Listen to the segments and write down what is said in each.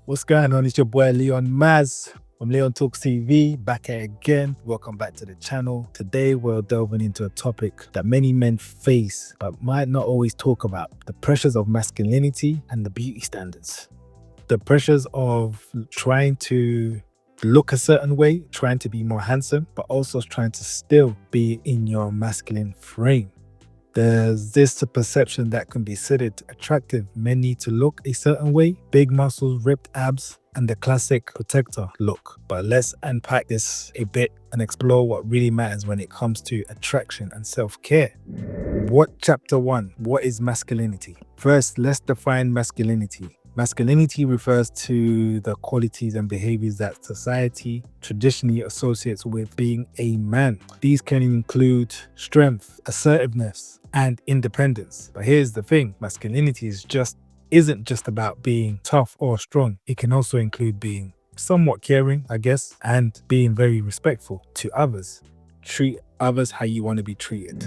What's going on? It's your boy Leon Maz from Leon Talks TV, back here again. Welcome back to the channel. Today we're delving into a topic that many men face but might not always talk about: the pressures of masculinity and the beauty standards. The pressures of trying to look a certain way, trying to be more handsome, but also trying to still be in your masculine frame. There's this perception that can be considered attractive. Men need to look a certain way: big muscles, ripped abs, and the classic protector look. But let's unpack this a bit and explore what really matters when it comes to attraction and self-care. Chapter 1, what is masculinity? First, let's define masculinity. Masculinity refers to the qualities and behaviors that society traditionally associates with being a man. These can include strength, assertiveness, and independence. But here's the thing: masculinity isn't just about being tough or strong. It can also include being somewhat caring, I guess, and being very respectful to others. Treat others how you want to be treated.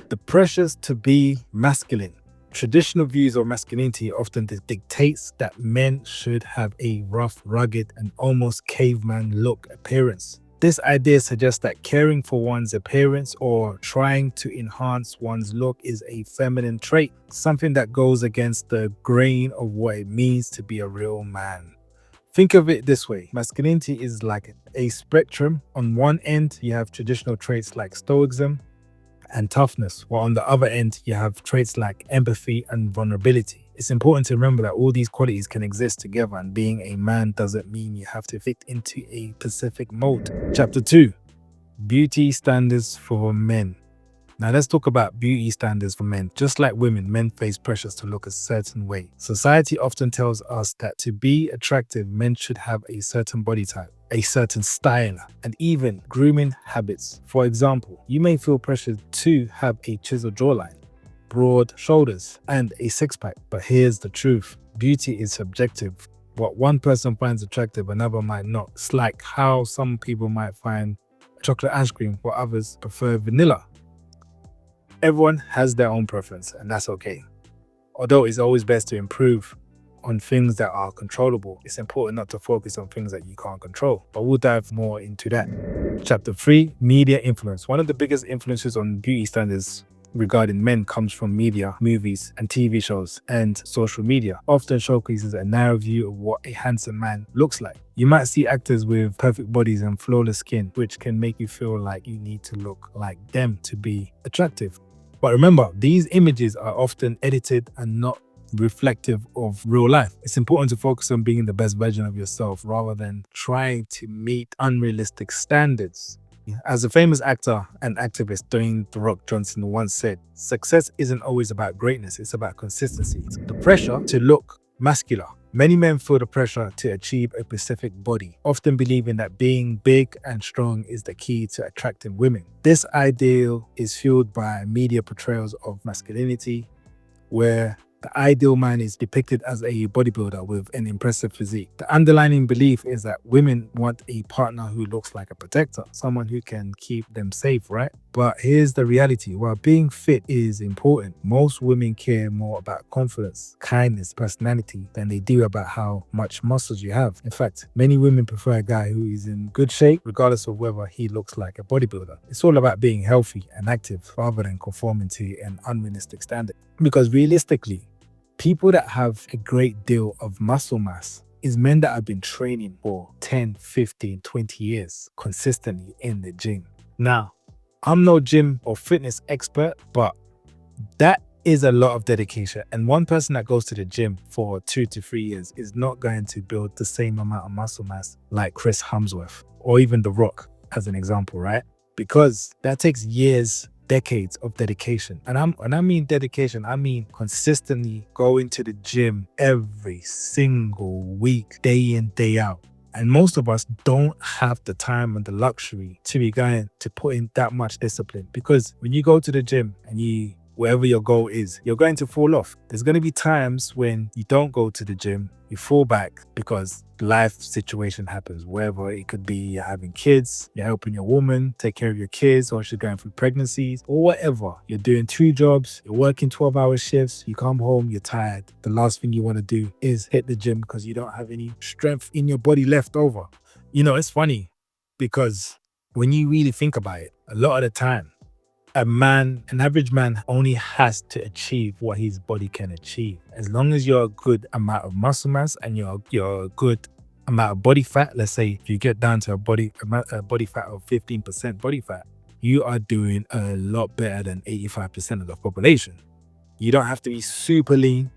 The pressures to be masculine. Traditional views of masculinity often dictates that men should have a rough, rugged, and almost caveman look appearance. This idea suggests that caring for one's appearance or trying to enhance one's look is a feminine trait, something that goes against the grain of what it means to be a real man. Think of it this way: masculinity is like a spectrum. On one end, you have traditional traits like stoicism and toughness, while on the other end you have traits like empathy and vulnerability. It's important to remember that all these qualities can exist together, and being a man doesn't mean you have to fit into a specific mold. Chapter 2, beauty standards for men. Now let's talk about beauty standards for men. Just like women, men face pressures to look a certain way. Society often tells us that to be attractive, men should have a certain body type, a certain style, and even grooming habits. For example, you may feel pressured to have a chiseled jawline, broad shoulders, and a six-pack. But here's the truth: beauty is subjective. What one person finds attractive, another might not. It's like how some people might find chocolate ice cream while others prefer vanilla. Everyone has their own preference, and that's okay. Although it's always best to improve on things that are controllable, it's important not to focus on things that you can't control. But we'll dive more into that. Chapter 3, media influence. One of the biggest influences on beauty standards regarding men comes from media, movies, and TV shows, and social media often showcases a narrow view of what a handsome man looks like. You might see actors with perfect bodies and flawless skin, which can make you feel like you need to look like them to be attractive. But remember, these images are often edited and not reflective of real life. It's important to focus on being the best version of yourself rather than trying to meet unrealistic standards. As a famous actor and activist, Dwayne "The Rock" Johnson once said, "Success isn't always about greatness, it's about consistency." The pressure to look masculine. Many men feel the pressure to achieve a specific body, often believing that being big and strong is the key to attracting women. This ideal is fueled by media portrayals of masculinity, where the ideal man is depicted as a bodybuilder with an impressive physique. The underlying belief is that women want a partner who looks like a protector, someone who can keep them safe, right? But here's the reality: while being fit is important, most women care more about confidence, kindness, personality than they do about how much muscles you have. In fact, many women prefer a guy who is in good shape, regardless of whether he looks like a bodybuilder. It's all about being healthy and active rather than conforming to an unrealistic standard. Because realistically, people that have a great deal of muscle mass is men that have been training for 10, 15, 20 years consistently in the gym. Now, I'm no gym or fitness expert, but that is a lot of dedication. And one person that goes to the gym for 2 to 3 years is not going to build the same amount of muscle mass like Chris Hemsworth or even The Rock, as an example, right? Because that takes years, decades of dedication. And I mean dedication, I mean consistently going to the gym every single week, day in, day out. And most of us don't have the time and the luxury to be going to put in that much discipline. Because when you go to the gym and you wherever your goal is, you're going to fall off. There's going to be times when you don't go to the gym, you fall back because life situation happens, wherever it could be. You're having kids, you're helping your woman take care of your kids, or she's going through pregnancies, or whatever. You're doing 2 jobs, you're working 12-hour shifts, you come home, you're tired. The last thing you want to do is hit the gym because you don't have any strength in your body left over. You know, it's funny because when you really think about it, a lot of the time, an average man only has to achieve what his body can achieve. As long as you're a good amount of muscle mass and you're a good amount of body fat, let's say if you get down to a body fat of 15% body fat, you are doing a lot better than 85% of the population. You don't have to be super lean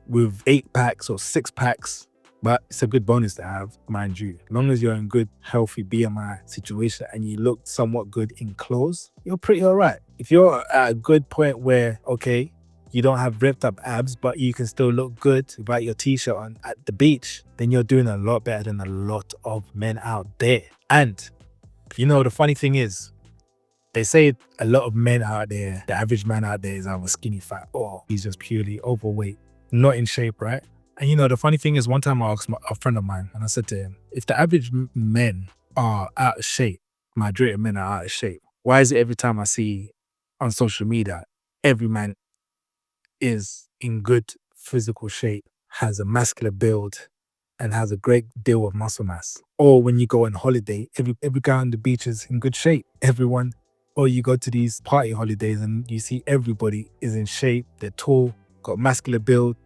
with 8 packs or 6 packs, but it's a good bonus to have, mind you. As long as you're in good, healthy BMI situation and you look somewhat good in clothes, you're pretty all right. If you're at a good point where, okay, you don't have ripped up abs, but you can still look good without your t-shirt on at the beach, then you're doing a lot better than a lot of men out there. And, you know, the funny thing is, they say a lot of men out there, the average man out there is either skinny fat or he's just purely overweight, not in shape, right? And you know, the funny thing is, one time I asked a friend of mine and I said to him, if the average men are out of shape, majority of men are out of shape, why is it every time I see on social media, every man is in good physical shape, has a muscular build, and has a great deal of muscle mass? Or when you go on holiday, every guy on the beach is in good shape. Everyone, or you go to these party holidays and you see everybody is in shape, they're tall, got muscular build,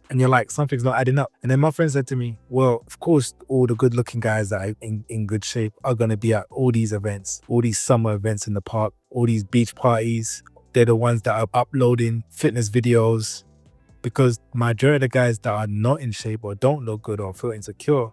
and you're like, something's not adding up. And then my friend said to me, well, of course, all the good looking guys that are in good shape are going to be at all these events, all these summer events in the park, all these beach parties. They're the ones that are uploading fitness videos, because majority of the guys that are not in shape or don't look good or feel insecure,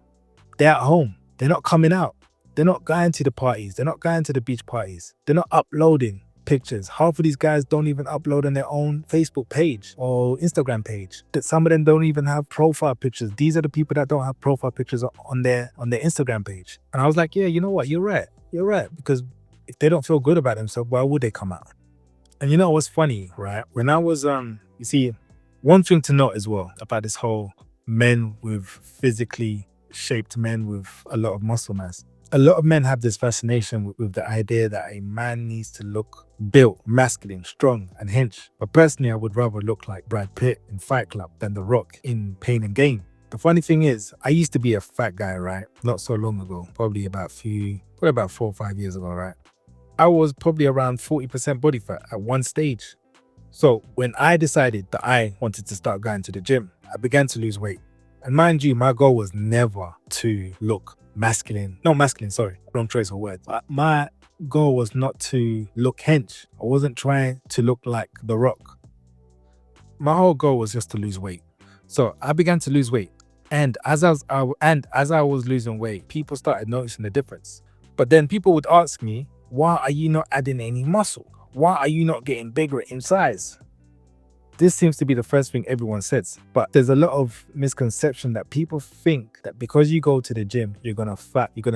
they're at home. They're not coming out. They're not going to the parties. They're not going to the beach parties. They're not uploading pictures. Half of these guys don't even upload on their own Facebook page or Instagram page. That some of them don't even have profile pictures. These are the people that don't have profile pictures on their Instagram page. And I was like, yeah, you know what? You're right. You're right. Because if they don't feel good about themselves, why would they come out? And you know what's funny, right? When I was, you see, one thing to note as well about this whole men with physically shaped men with a lot of muscle mass. A lot of men have this fascination with the idea that a man needs to look built, masculine, strong, and hench. But personally, I would rather look like Brad Pitt in Fight Club than The Rock in Pain and Gain. The funny thing is, I used to be a fat guy, right? Not so long ago, probably about 4 or 5 years ago, right? I was probably around 40% body fat at one stage. So when I decided that I wanted to start going to the gym, I began to lose weight. And mind you, my goal was never to look masculine. No, masculine, sorry. Wrong choice of words. But my goal was not to look hench. I wasn't trying to look like The Rock. My whole goal was just to lose weight. So I began to lose weight. And as I was losing weight, people started noticing the difference. But then people would ask me, why are you not adding any muscle? Why are you not getting bigger in size? This seems to be the first thing everyone says, but there's a lot of misconception that people think that because you go to the gym, you're gonna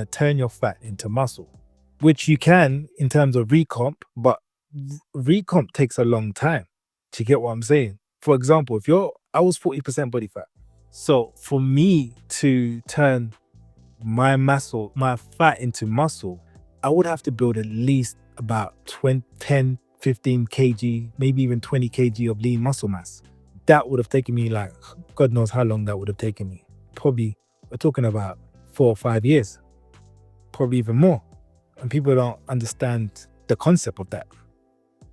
turn your fat into muscle, which you can in terms of recomp, but recomp takes a long time. Do you get what I'm saying? For example, I was 40% body fat. So for me to turn my fat into muscle, I would have to build at least about 10, 15 kg, maybe even 20 kg of lean muscle mass. That would have taken me like, God knows how long that would have taken me. Probably, we're talking about 4 or 5 years, probably even more. And people don't understand the concept of that.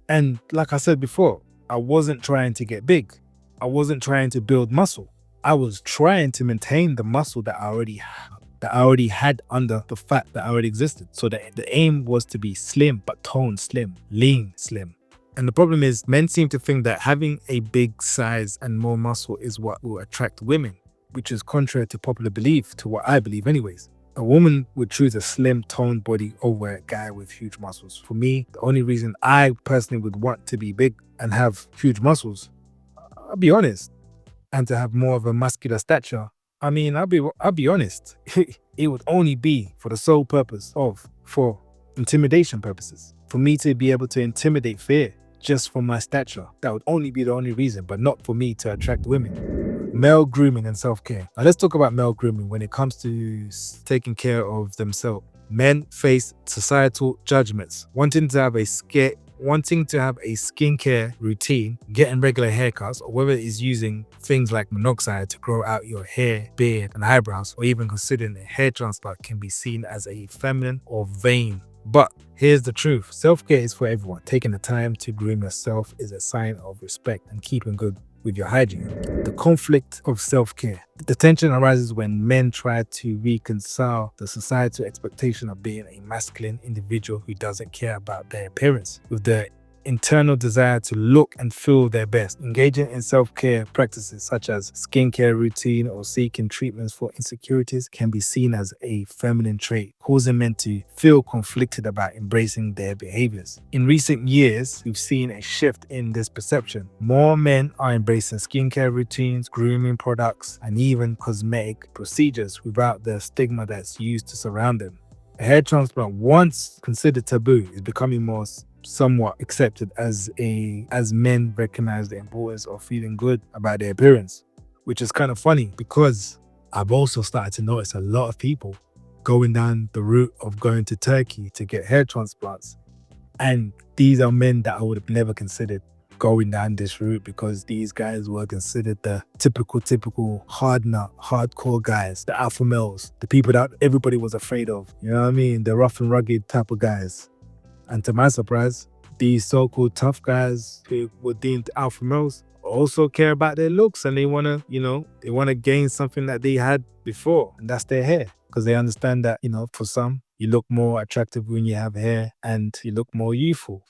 And like I said before, I wasn't trying to get big. I wasn't trying to build muscle. I was trying to maintain the muscle that I already had under the fat that already existed. So the aim was to be slim, but toned slim, lean slim. And the problem is, men seem to think that having a big size and more muscle is what will attract women, which is contrary to popular belief, to what I believe anyways. A woman would choose a slim, toned body over a guy with huge muscles. For me, the only reason I personally would want to be big and have huge muscles, I'll be honest, and to have more of a muscular stature, I mean, I'll be honest, it would only be for the sole purpose for intimidation purposes, for me to be able to intimidate fear. just for my stature. That would only be the only reason, but not for me to attract women. Male grooming and self-care. Now let's talk about male grooming when it comes to taking care of themselves. Men face societal judgments, wanting to have a skincare routine, getting regular haircuts, or whether it is using things like monoxide to grow out your hair, beard, and eyebrows, or even considering a hair transplant can be seen as a feminine or vain. But here's the truth. Self-care is for everyone. Taking the time to groom yourself is a sign of respect and keeping good with your hygiene. The conflict of self-care. The tension arises when men try to reconcile the societal expectation of being a masculine individual who doesn't care about their appearance with the internal desire to look and feel their best. Engaging in self-care practices such as skincare routine or seeking treatments for insecurities can be seen as a feminine trait, causing men to feel conflicted about embracing their behaviors. In recent years, we've seen a shift in this perception. More men are embracing skincare routines, grooming products, and even cosmetic procedures without the stigma that's used to surround them. A hair transplant, once considered taboo, is becoming more somewhat accepted as men recognize the importance of feeling good about their appearance, which is kind of funny because I've also started to notice a lot of people going down the route of going to Turkey to get hair transplants, and these are men that I would have never considered going down this route because these guys were considered the typical hard nut, hardcore guys, the alpha males, the people that everybody was afraid of, you know what I mean, the rough and rugged type of guys. And to my surprise, these so-called tough guys who were deemed alpha males also care about their looks, and they want to gain something that they had before, and that's their hair. Because they understand that, for some, you look more attractive when you have hair and you look more youthful.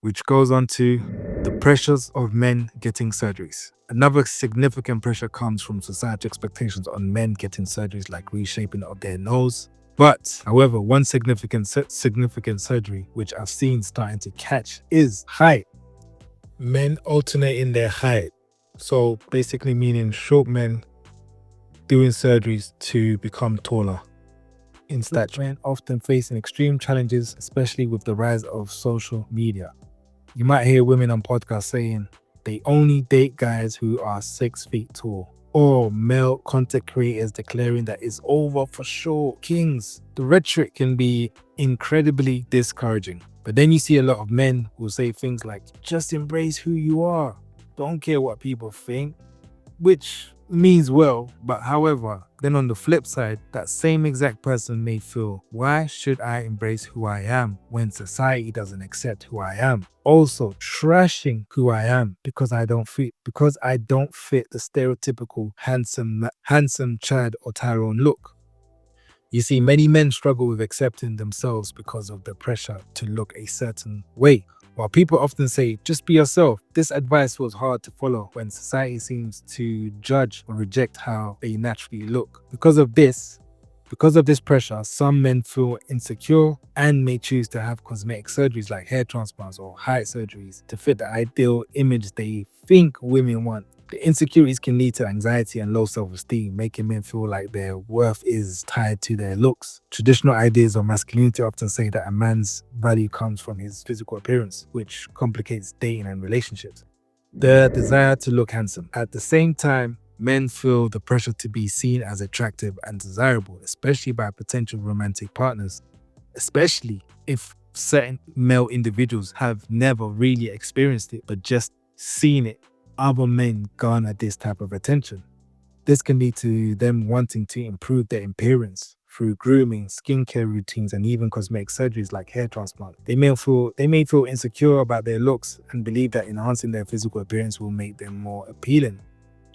Which goes on to the pressures of men getting surgeries. Another significant pressure comes from societal expectations on men getting surgeries like reshaping of their nose. But, however, one significant surgery which I've seen starting to catch is height. Men alternating their height. So basically meaning short men doing surgeries to become taller in stature. Men often facing extreme challenges, especially with the rise of social media. You might hear women on podcasts saying they only date guys who are 6 feet tall, or male content creators declaring that it's over for short kings. The rhetoric can be incredibly discouraging. But then you see a lot of men who say things like, just embrace who you are. Don't care what people think, which means well, but however, then on the flip side, that same exact person may feel, why should I embrace who I am when society doesn't accept who I am? Also trashing who I am because I don't fit the stereotypical handsome Chad or Tyrone look. You see, many men struggle with accepting themselves because of the pressure to look a certain way. While people often say, just be yourself, this advice was hard to follow when society seems to judge or reject how they naturally look. Because of this pressure, some men feel insecure and may choose to have cosmetic surgeries like hair transplants or height surgeries to fit the ideal image they think women want. The insecurities can lead to anxiety and low self-esteem, making men feel like their worth is tied to their looks. Traditional ideas of masculinity often say that a man's value comes from his physical appearance, which complicates dating and relationships. The desire to look handsome. At the same time, men feel the pressure to be seen as attractive and desirable, especially by potential romantic partners, especially if certain male individuals have never really experienced it, but just seen it. Other men garner this type of attention. This can lead to them wanting to improve their appearance through grooming, skincare routines, and even cosmetic surgeries like hair transplant. They may feel insecure about their looks and believe that enhancing their physical appearance will make them more appealing,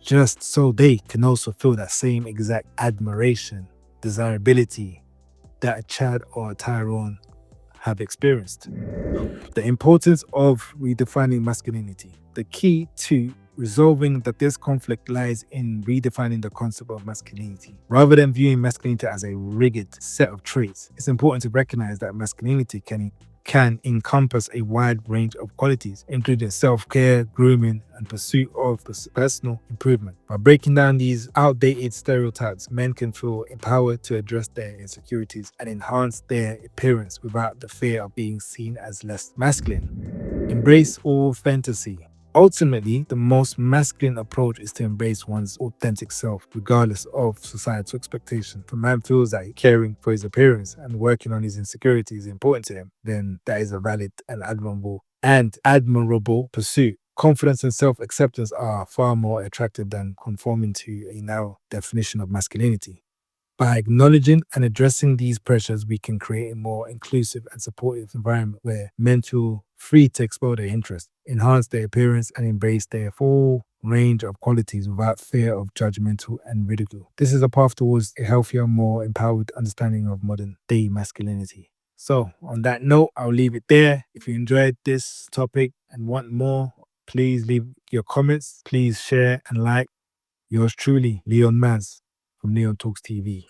just so they can also feel that same exact admiration, desirability that a Chad or a Tyrone have experienced. The importance of redefining masculinity. The key to resolving this conflict lies in redefining the concept of masculinity. Rather than viewing masculinity as a rigid set of traits, it's important to recognize that masculinity can encompass a wide range of qualities, including self-care, grooming, and pursuit of personal improvement. By breaking down these outdated stereotypes, men can feel empowered to address their insecurities and enhance their appearance without the fear of being seen as less masculine. Embrace all fantasy. Ultimately, the most masculine approach is to embrace one's authentic self, regardless of societal expectation. If a man feels that caring for his appearance and working on his insecurities is important to him, then that is a valid and admirable pursuit. Confidence and self-acceptance are far more attractive than conforming to a narrow definition of masculinity. By acknowledging and addressing these pressures, we can create a more inclusive and supportive environment where men feel free to explore their interests, enhance their appearance, and embrace their full range of qualities without fear of judgmental and ridicule. This is a path towards a healthier, more empowered understanding of modern day masculinity. So, on that note, I'll leave it there. If you enjoyed this topic and want more, please leave your comments, please share and like. Yours truly, Leon Maz from Leon Talks TV.